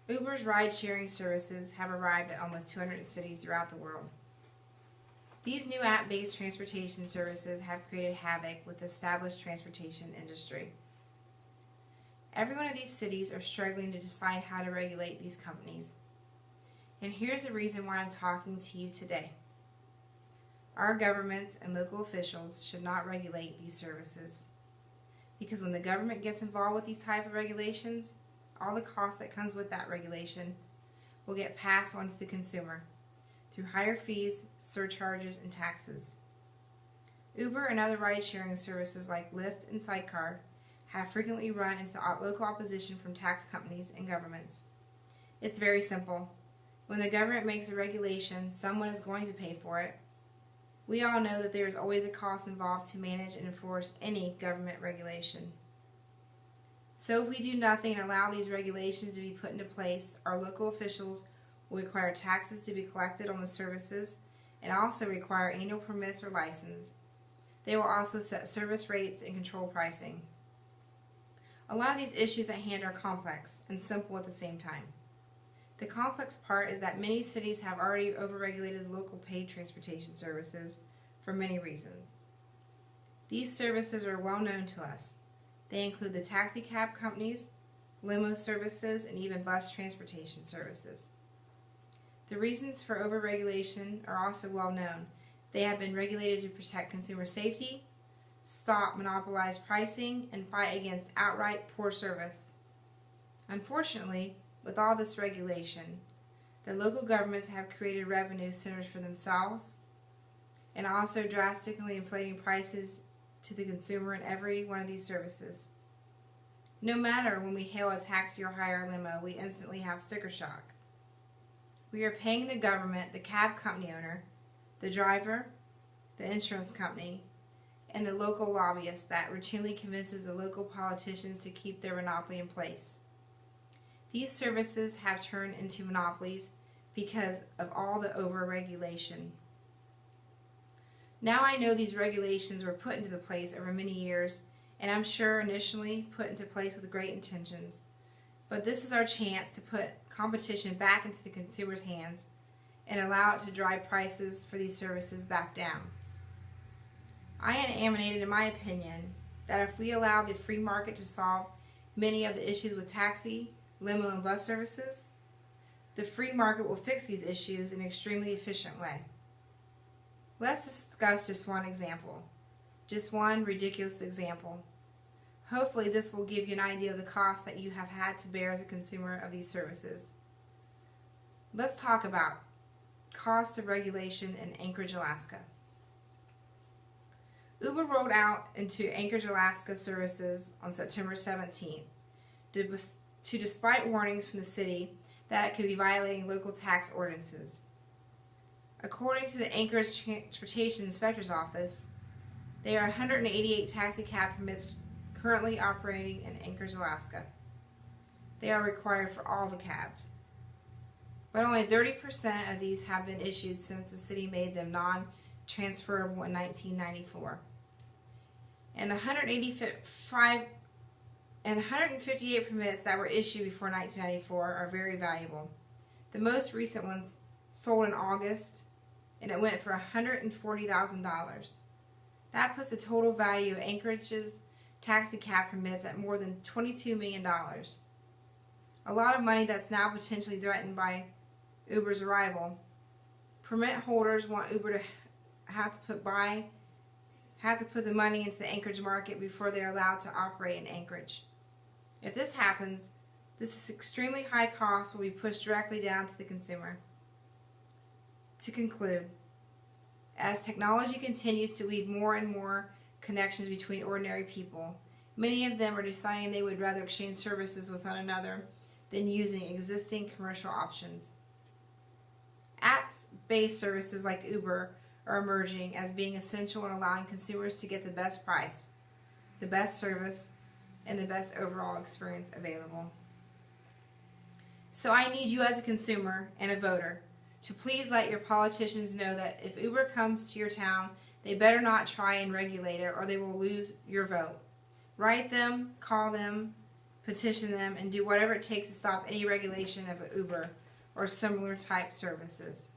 Uber's ride-sharing services have arrived at almost 200 cities throughout the world. These new app-based transportation services have created havoc with the established transportation industry. Every one of these cities are struggling to decide how to regulate these companies. And here's the reason why I'm talking to you today. Our governments and local officials should not regulate these services. Because when the government gets involved with these type of regulations, all the cost that comes with that regulation will get passed on to the consumer through higher fees, surcharges, and taxes. Uber and other ride-sharing services like Lyft and Sidecar have frequently run into local opposition from tax companies and governments. It's very simple. When the government makes a regulation, someone is going to pay for it. We all know that there is always a cost involved to manage and enforce any government regulation. So if we do nothing and allow these regulations to be put into place, our local officials will require taxes to be collected on the services and also require annual permits or license. They will also set service rates and control pricing. A lot of these issues at hand are complex and simple at the same time. The complex part is that many cities have already overregulated local paid transportation services for many reasons. These services are well known to us. They include the taxi cab companies, limo services, and even bus transportation services. The reasons for overregulation are also well known. They have been regulated to protect consumer safety, stop monopolized pricing, and fight against outright poor service. Unfortunately, with all this regulation, the local governments have created revenue centers for themselves and also drastically inflating prices to the consumer in every one of these services. No matter when we hail a taxi or hire a limo, we instantly have sticker shock. We are paying the government, the cab company owner, the driver, the insurance company, and the local lobbyist that routinely convinces the local politicians to keep their monopoly in place. These services have turned into monopolies because of all the over-regulation. Now I know these regulations were put into place over many years, and I'm sure initially put into place with great intentions. But this is our chance to put competition back into the consumer's hands and allow it to drive prices for these services back down. I am in my opinion, that if we allow the free market to solve many of the issues with taxi, limo, and bus services, the free market will fix these issues in an extremely efficient way. Let's discuss just one example. Just one ridiculous example. Hopefully this will give you an idea of the cost that you have had to bear as a consumer of these services. Let's talk about cost of regulation in Anchorage, Alaska. Uber rolled out into Anchorage, Alaska services on September 17th despite warnings from the city that it could be violating local tax ordinances. According to the Anchorage Transportation Inspector's Office, there are 188 taxi cab permits currently operating in Anchorage, Alaska. They are required for all the cabs. But only 30% of these have been issued since the city made them non-transferable in 1994. And the 158 permits that were issued before 1994 are very valuable. The most recent one sold in August, and it went for $140,000. That puts the total value of Anchorage's taxi cab permits at more than $22 million. A lot of money that's now potentially threatened by Uber's arrival. Permit holders want Uber to have to put the money into the Anchorage market before they're allowed to operate in Anchorage. If this happens, this extremely high cost will be pushed directly down to the consumer. To conclude, as technology continues to weave more and more connections between ordinary people, many of them are deciding they would rather exchange services with one another than using existing commercial options. Apps-based services like Uber are emerging as being essential in allowing consumers to get the best price, the best service, and the best overall experience available. So I need you as a consumer and a voter to please let your politicians know that if Uber comes to your town, they better not try and regulate it or they will lose your vote. Write them, call them, petition them, and do whatever it takes to stop any regulation of Uber or similar type services.